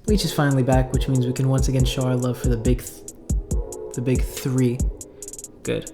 Bleach is finally back, which means we can once again show our love for the big three. Good.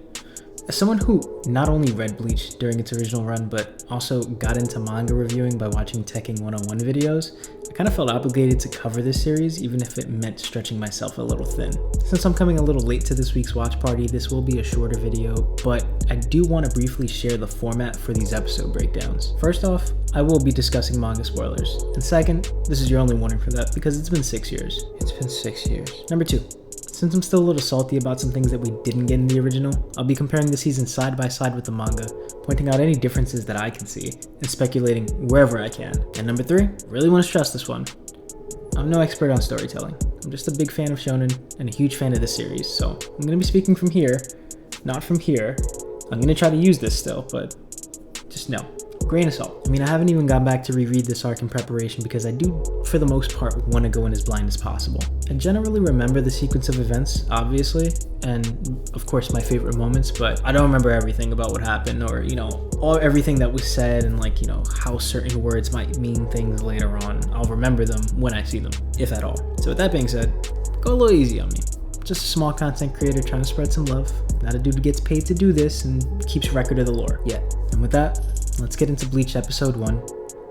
As someone who not only read Bleach during its original run, but also got into manga reviewing by watching Tekken 101 videos, I kind of felt obligated to cover this series, even if it meant stretching myself a little thin. Since I'm coming a little late to this week's watch party, this will be a shorter video, but I do want to briefly share the format for these episode breakdowns. First off, I will be discussing manga spoilers. And second, this is your only warning for that because it's been 6 years. It's been 6 years. Number 2. Since I'm still a little salty about some things that we didn't get in the original, I'll be comparing the season side by side with the manga, pointing out any differences that I can see, and speculating wherever I can. And number 3, really want to stress this one. I'm no expert on storytelling. I'm just a big fan of shonen and a huge fan of the series, so I'm going to be speaking from here, not from here. I'm going to try to use this still, but just know. Grain of salt. I mean, I haven't even gone back to reread this arc in preparation because I do, for the most part, want to go in as blind as possible. I generally remember the sequence of events, obviously, and of course my favorite moments, but I don't remember everything about what happened or, everything that was said and how certain words might mean things later on. I'll remember them when I see them, if at all. So with that being said, go a little easy on me. Just a small content creator trying to spread some love. Not a dude who gets paid to do this and keeps record of the lore. Yeah. And with that, let's get into Bleach episode 1,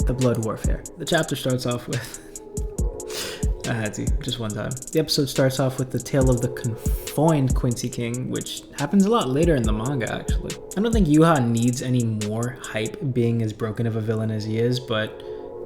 The Blood Warfare. The chapter starts off with... I had to, just one time. The episode starts off with the tale of the confined Quincy King, which happens a lot later in the manga, actually. I don't think Yuha needs any more hype being as broken of a villain as he is, but...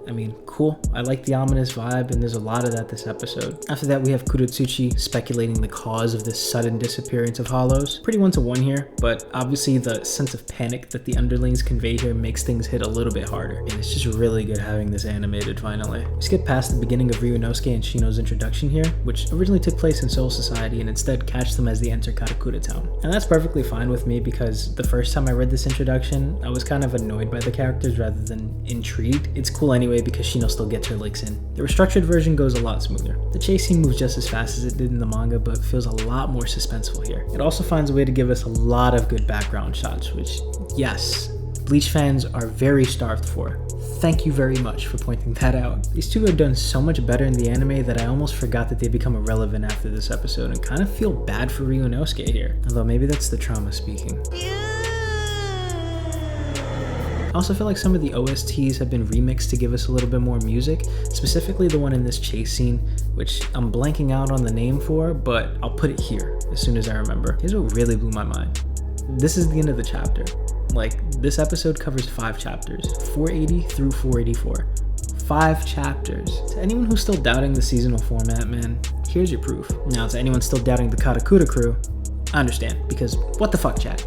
I mean, cool. I like the ominous vibe, and there's a lot of that this episode. After that, we have Kurotsuchi speculating the cause of this sudden disappearance of Hollows. Pretty one-to-one here, but obviously the sense of panic that the underlings convey here makes things hit a little bit harder. And it's just really good having this animated, finally. We skip past the beginning of Ryunosuke and Shino's introduction here, which originally took place in Soul Society, and instead catch them as they enter Karakura Town. And that's perfectly fine with me because the first time I read this introduction, I was kind of annoyed by the characters rather than intrigued. It's cool anyway because Shino still gets her licks in. The restructured version goes a lot smoother. The chase scene moves just as fast as it did in the manga, but feels a lot more suspenseful here. It also finds a way to give us a lot of good background shots, which, yes, Bleach fans are very starved for. Thank you very much for pointing that out. These two have done so much better in the anime that I almost forgot that they become irrelevant after this episode and kind of feel bad for Ryunosuke here. Although maybe that's the trauma speaking. I also feel like some of the OSTs have been remixed to give us a little bit more music, specifically the one in this chase scene, which I'm blanking out on the name for, but I'll put it here as soon as I remember. Here's what really blew my mind. This is the end of the chapter. This episode covers 5 chapters, 480 through 484. 5 chapters. To anyone who's still doubting the seasonal format, man, here's your proof. Now, to anyone still doubting the Karakura crew, I understand, because what the fuck, chat?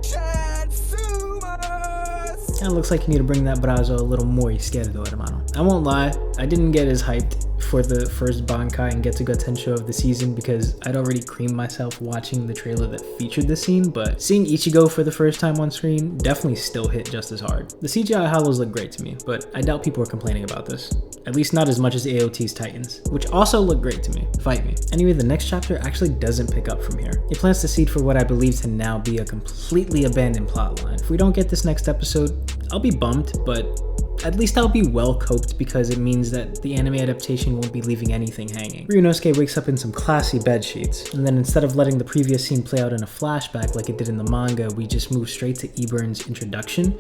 It looks like you need to bring that brazo a little more izquierdo, hermano. I won't lie, I didn't get as hyped for the first Bankai and Getsuga Tensho of the season because I'd already creamed myself watching the trailer that featured the scene, but seeing Ichigo for the first time on screen definitely still hit just as hard. The CGI hollows look great to me, but I doubt people are complaining about this. At least not as much as AOT's Titans, which also look great to me. Fight me. Anyway, the next chapter actually doesn't pick up from here. It plants the seed for what I believe to now be a completely abandoned plotline. If we don't get this next episode, I'll be bummed, but at least I'll be well coped because it means that the anime adaptation won't be leaving anything hanging. Ryunosuke wakes up in some classy bed sheets, and then instead of letting the previous scene play out in a flashback like it did in the manga, we just move straight to Iburn's introduction,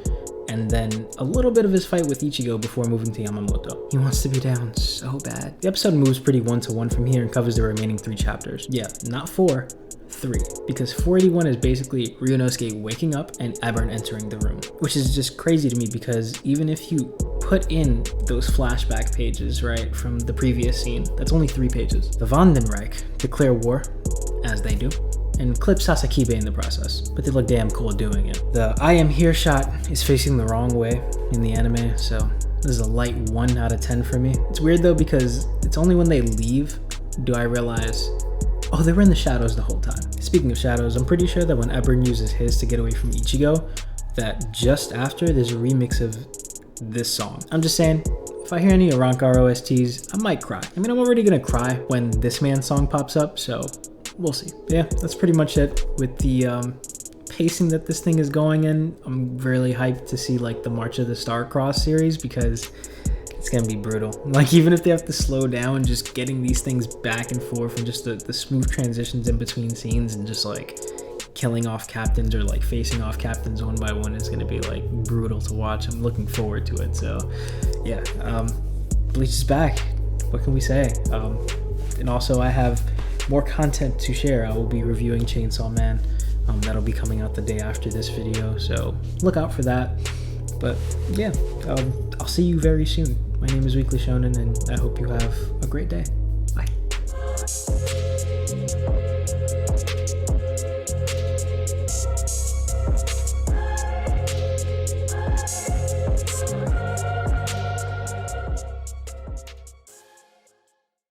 and then a little bit of his fight with Ichigo before moving to Yamamoto. He wants to be down so bad. The episode moves pretty one-to-one from here and covers the remaining 3 chapters. Yeah, not 4. 3, because 481 is basically Ryunosuke waking up and Iburn entering the room, which is just crazy to me because even if you put in those flashback pages, right, from the previous scene, that's only 3 pages. The Vandenreich declare war, as they do, and clip Sasakibe in the process, but they look damn cool doing it. The I am here shot is facing the wrong way in the anime, so this is a light 1 out of 10 for me. It's weird though because it's only when they leave do I realize, oh, they were in the shadows the whole time. Speaking of shadows, I'm pretty sure that when Iburn uses his to get away from Ichigo, that just after there's a remix of this song. I'm just saying, if I hear any Arankar OSTs, I might cry. I mean, I'm already gonna cry when this man's song pops up, so we'll see. Yeah, that's pretty much it with the pacing that this thing is going in. I'm really hyped to see like the March of the Star-Crossed series because it's gonna be brutal. Like, even if they have to slow down, just getting these things back and forth and just the smooth transitions in between scenes and just like killing off captains or like facing off captains one by one is gonna be like brutal to watch. I'm looking forward to it. So yeah, Bleach is back. What can we say? And also I have more content to share. I will be reviewing Chainsaw Man. That'll be coming out the day after this video, so look out for that. But yeah, I'll see you very soon. My name is Weekly Shonen, and I hope you have a great day.